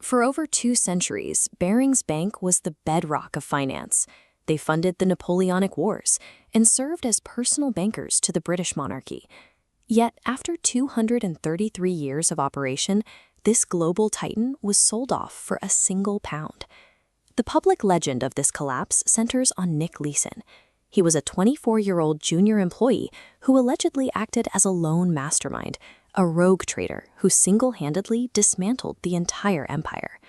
For over 2 centuries, Barings Bank was the bedrock of finance. They funded the Napoleonic Wars and served as personal bankers to the British monarchy. Yet, after 233 years of operation, this global titan was sold off for a single pound. The public legend of this collapse centers on Nick Leeson. He was a 24-year-old junior employee who allegedly acted as a lone mastermind, a rogue trader who single-handedly dismantled the entire empire.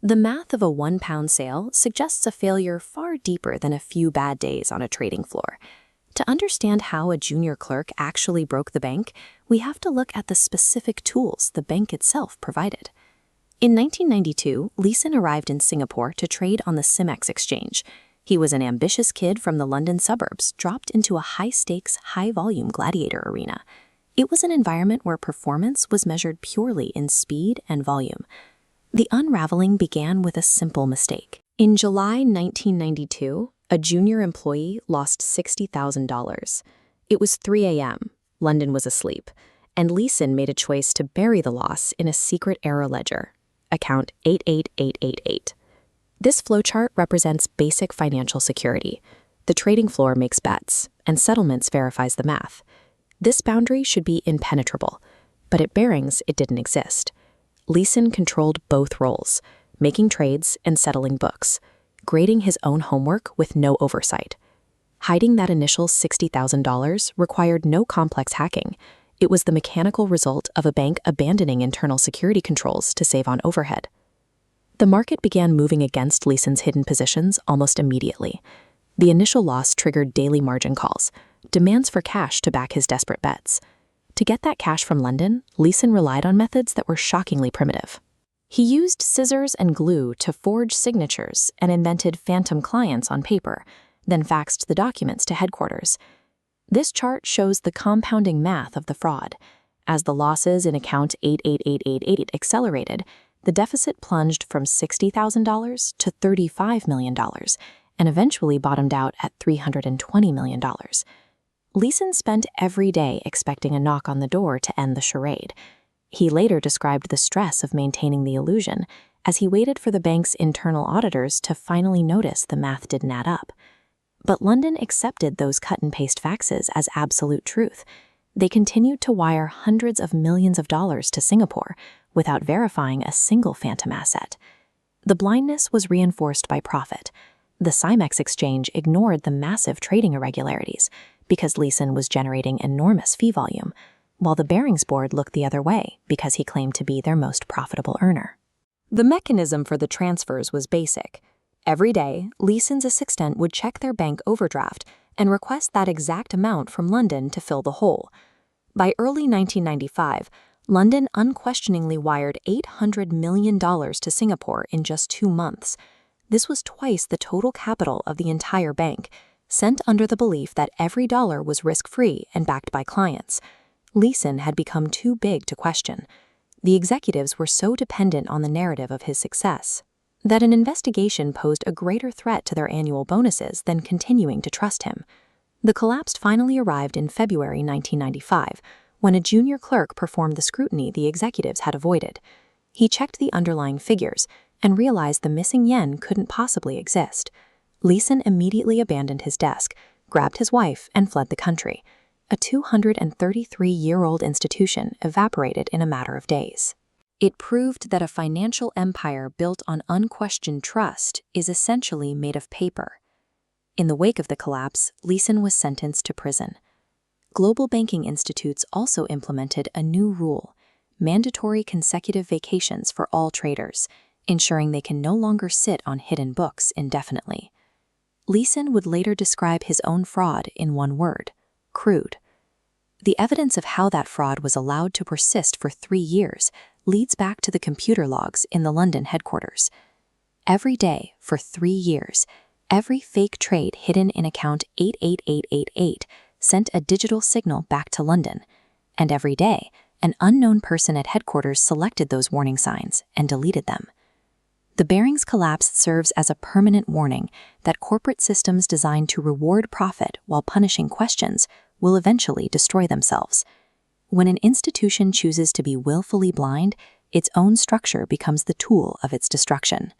The math of a £1 sale suggests a failure far deeper than a few bad days on a trading floor. To understand how a junior clerk actually broke the bank, we have to look at the specific tools the bank itself provided. In 1992, Leeson arrived in Singapore to trade on the CIMEX exchange. He was an ambitious kid from the London suburbs, dropped into a high-stakes, high-volume gladiator arena. It was an environment where performance was measured purely in speed and volume. The unraveling began with a simple mistake. In July 1992, a junior employee lost $60,000. It was 3 a.m., London was asleep, and Leeson made a choice to bury the loss in a secret error ledger, account 88888. This flowchart represents basic financial security. The trading floor makes bets, and settlements verifies the math. This boundary should be impenetrable, but at Barings it didn't exist. Leeson controlled both roles, making trades and settling books, grading his own homework with no oversight. Hiding that initial $60,000 required no complex hacking. It was the mechanical result of a bank abandoning internal security controls to save on overhead. The market began moving against Leeson's hidden positions almost immediately. The initial loss triggered daily margin calls, demands for cash to back his desperate bets. To get that cash from London, Leeson relied on methods that were shockingly primitive. He used scissors and glue to forge signatures and invented phantom clients on paper, then faxed the documents to headquarters. This chart shows the compounding math of the fraud. As the losses in account 88888 accelerated, the deficit plunged from $60,000 to $35 million, and eventually bottomed out at $320 million. Leeson spent every day expecting a knock on the door to end the charade. He later described the stress of maintaining the illusion as he waited for the bank's internal auditors to finally notice the math didn't add up. But London accepted those cut-and-paste faxes as absolute truth. They continued to wire hundreds of millions of dollars to Singapore without verifying a single phantom asset. The blindness was reinforced by profit. The CIMEX exchange ignored the massive trading irregularities because Leeson was generating enormous fee volume, while the Barings board looked the other way because he claimed to be their most profitable earner. The mechanism for the transfers was basic. Every day, Leeson's assistant would check their bank overdraft and request that exact amount from London to fill the hole. By early 1995, London unquestioningly wired $800 million to Singapore in just 2 months. This was twice the total capital of the entire bank, sent under the belief that every dollar was risk-free and backed by clients. Leeson had become too big to question. The executives were so dependent on the narrative of his success that an investigation posed a greater threat to their annual bonuses than continuing to trust him. The collapse finally arrived in February 1995, when a junior clerk performed the scrutiny the executives had avoided. He checked the underlying figures and realized the missing yen couldn't possibly exist. Leeson immediately abandoned his desk, grabbed his wife, and fled the country. A 233-year-old institution evaporated in a matter of days. It proved that a financial empire built on unquestioned trust is essentially made of paper. In the wake of the collapse, Leeson was sentenced to prison. Global banking institutes also implemented a new rule: mandatory consecutive vacations for all traders, ensuring they can no longer sit on hidden books indefinitely. Leeson would later describe his own fraud in one word: crude. The evidence of how that fraud was allowed to persist for 3 years leads back to the computer logs in the London headquarters. Every day, for 3 years, every fake trade hidden in account 88888 sent a digital signal back to London, and every day, an unknown person at headquarters selected those warning signs and deleted them. The Barings collapse serves as a permanent warning that corporate systems designed to reward profit while punishing questions will eventually destroy themselves. When an institution chooses to be willfully blind, its own structure becomes the tool of its destruction.